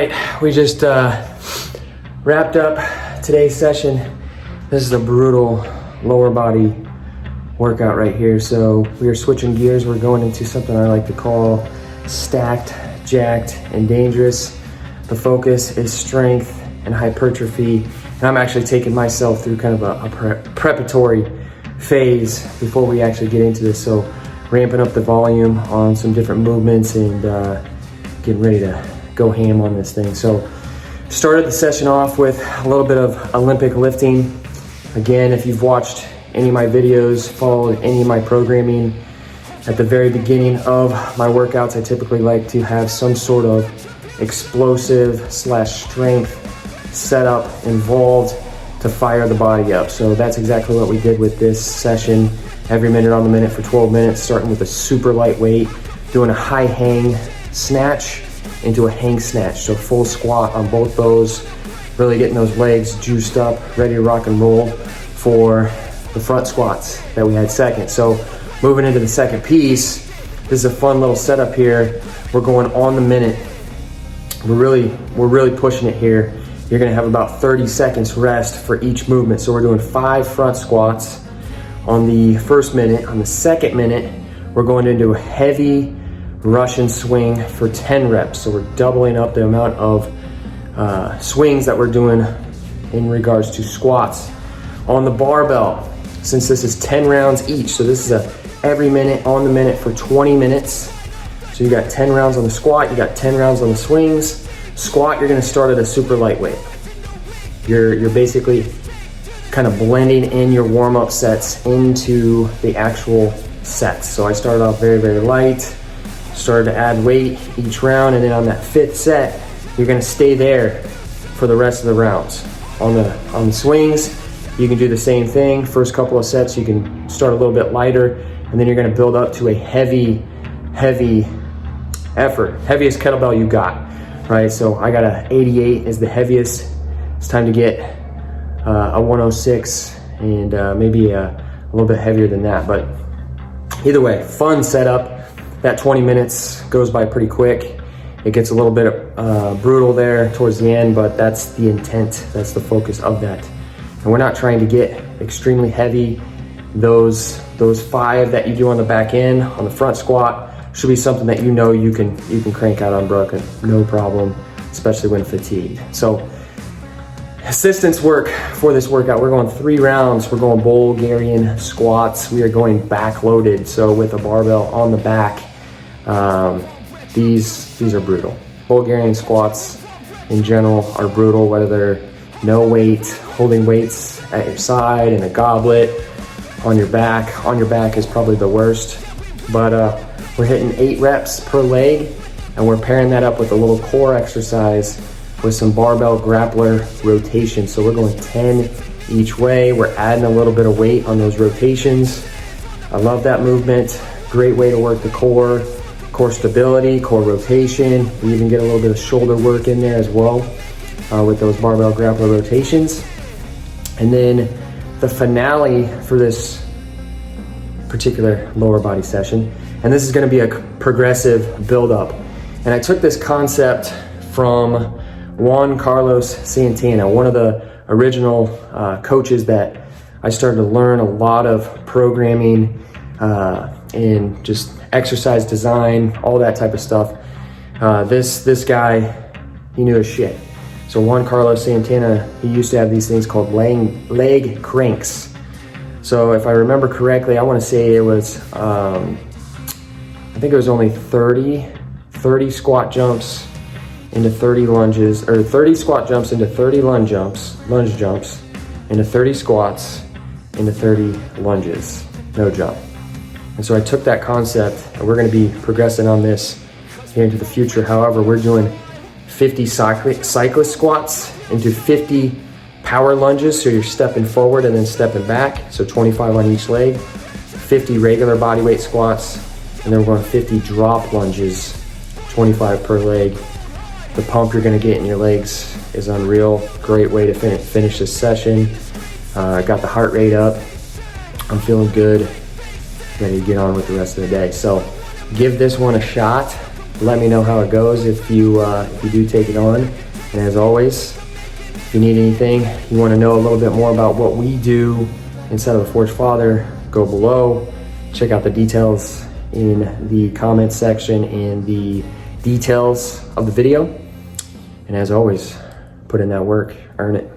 right, we just wrapped up today's session. This is a brutal lower body workout right here. So we are switching gears. We're going into something I like to call stacked, jacked, and dangerous. The focus is strength and hypertrophy. And I'm actually taking myself through kind of a preparatory phase before we actually get into this. So ramping up the volume on some different movements and getting ready to go ham on this thing. So started the session off with a little bit of Olympic lifting. Again, if you've watched any of my videos, followed any of my programming, at the very beginning of my workouts, I typically like to have some sort of explosive / strength setup involved to fire the body up. So that's exactly what we did with this session. Every minute on the minute for 12 minutes, starting with a super lightweight, doing a high hang snatch into a hang snatch. So full squat on both those, really getting those legs juiced up, ready to rock and roll for the front squats that we had second. So moving into the second piece, this is a fun little setup here. We're going on the minute. We're really pushing it here. You're gonna have about 30 seconds rest for each movement. So we're doing 5 front squats on the first minute. On the second minute, we're going into a heavy Russian swing for 10 reps. So we're doubling up the amount of swings that we're doing in regards to squats. On the barbell, since this is 10 rounds each, so this is every minute on the minute for 20 minutes. So you got 10 rounds on the squat, you got 10 rounds on the swings. Squat, you're gonna start at a super lightweight. You're basically kind of blending in your warm-up sets into the actual sets. So I started off very, very light, started to add weight each round, and then on that 5th set, you're gonna stay there for the rest of the rounds. On the swings, you can do the same thing. First couple of sets, you can start a little bit lighter, and then you're gonna build up to a heavy effort, heaviest kettlebell you got, right? So I got a 88 is the heaviest. It's time to get a 106 and maybe a little bit heavier than that. But either way, fun setup. That 20 minutes goes by pretty quick. It gets a little bit brutal there towards the end, but that's the intent. That's the focus of that. And we're not trying to get extremely heavy. Those 5 that you do on the back end, on the front squat, should be something that you know you can crank out unbroken, no problem, especially when fatigued. So assistance work for this workout, we're going 3 rounds. We're going Bulgarian squats. We are going back loaded, so with a barbell on the back. These are brutal. Bulgarian squats in general are brutal, whether they're no weight, holding weights at your side in a goblet, on your back. On your back is probably the worst, but we're hitting 8 reps per leg, and we're pairing that up with a little core exercise with some barbell grappler rotation. So we're going 10 each way. We're adding a little bit of weight on those rotations. I love that movement. Great way to work the core stability, core rotation. We even get a little bit of shoulder work in there as well with those barbell grappler rotations. And then the finale for this particular lower body session, and this is gonna be a progressive build-up. And I took this concept from Juan Carlos Santana, one of the original coaches that I started to learn a lot of programming and just exercise design, all that type of stuff. This guy, he knew his shit. So Juan Carlos Santana, he used to have these things called leg cranks. So if I remember correctly, I want to say it was, I think it was only 30 squat jumps into 30 lunges, or 30 squat jumps into 30 lunge jumps, into 30 squats, into 30 lunges, no jump. And so I took that concept, and we're gonna be progressing on this here into the future. However, we're doing 50 cyclist squats into 50 power lunges, so you're stepping forward and then stepping back, so 25 on each leg, 50 regular bodyweight squats, and then we're going 50 drop lunges, 25 per leg. The pump you're gonna get in your legs is unreal. Great way to finish this session. Got the heart rate up. I'm feeling good. Ready to get on with the rest of the day. So give this one a shot. Let me know how it goes if you do take it on. And as always, if you need anything, you want to know a little bit more about what we do inside of the Forged Father, go below. Check out the details in the comments section and the details of the video. And as always, put in that work, earn it.